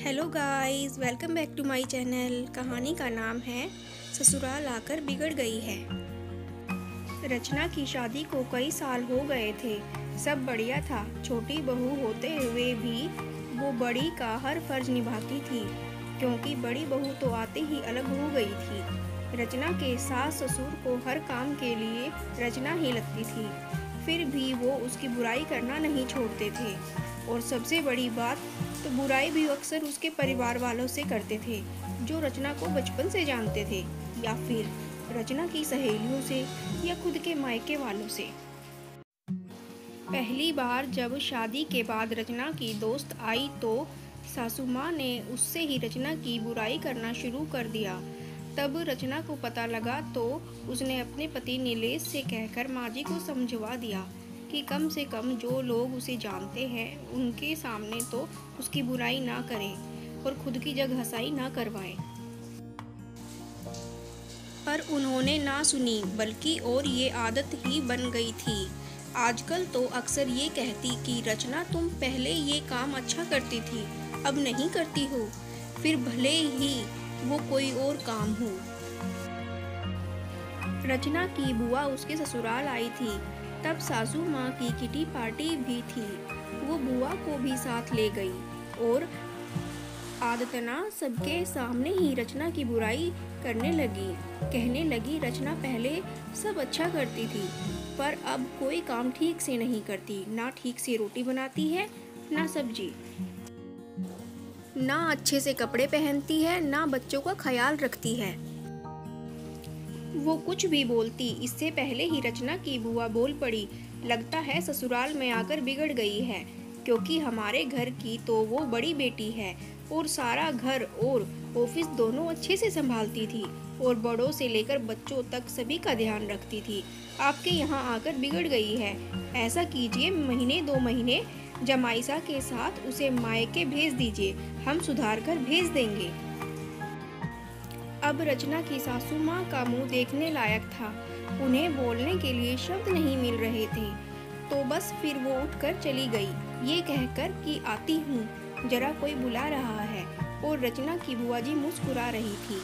Hello guys, welcome back to my channel. कहानी का नाम है ससुराल आकर बिगड़ गई है। रचना की शादी को कई साल हो गए थे। सब बढ़िया था। छोटी बहू होते हुए भी वो बड़ी का हर फर्ज निभाती थी, क्योंकि बड़ी बहू तो आते ही अलग हो गई थी। रचना के सास ससुर को हर काम के लिए रचना ही लगती थी, फिर भी वो उसकी बुराई करना नहीं छोड़ते थे। और सबसे बड़ी बात तो बुराई भी अक्सर उसके परिवार वालों से करते थे, जो रचना को बचपन से जानते थे, या फिर रचना की सहेलियों से, या खुद के मायके वालों से। पहली बार जब शादी के बाद रचना की दोस्त आई तो सासू माँ ने उससे ही रचना की बुराई करना शुरू कर दिया। तब रचना को पता लगा तो उसने अपने पति नीलेश से कहकर माँ जी को समझवा दिया कि कम से कम जो लोग उसे जानते हैं उनके सामने तो उसकी बुराई ना करें और खुद की जगह हंसाई ना करवाएं। पर उन्होंने ना सुनी, बल्कि और ये आदत ही बन गई थी। आजकल तो अक्सर ये कहती कि रचना तुम पहले ये काम अच्छा करती थी, अब नहीं करती हो, फिर भले ही वो कोई और काम हो। रचना की बुआ उसके ससुराल आई थी, तब सासू माँ की किटी पार्टी भी थी। वो बुआ को भी साथ ले गई और आदतना सबके सामने ही रचना की बुराई करने लगी। कहने लगी रचना पहले सब अच्छा करती थी, पर अब कोई काम ठीक से नहीं करती, ना ठीक से रोटी बनाती है, ना सब्जी, ना अच्छे से कपड़े पहनती है, ना बच्चों का ख्याल रखती है। वो कुछ भी बोलती, इससे पहले ही रचना की बुआ बोल पड़ी, लगता है ससुराल में आकर बिगड़ गई है, क्योंकि हमारे घर की तो वो बड़ी बेटी है और सारा घर और ऑफिस दोनों अच्छे से संभालती थी और बड़ों से लेकर बच्चों तक सभी का ध्यान रखती थी। आपके यहाँ आकर बिगड़ गई है। ऐसा कीजिए, महीने 2 महीने जमाईसा के साथ उसे मायके भेज दीजिए, हम सुधार कर भेज देंगे। अब रचना की सासू माँ का मुंह देखने लायक था। उन्हें बोलने के लिए शब्द नहीं मिल रहे थे, तो बस फिर वो उठकर चली गई, ये कहकर कि आती हूँ, जरा कोई बुला रहा है। और रचना की बुआ जी मुस्कुरा रही थी।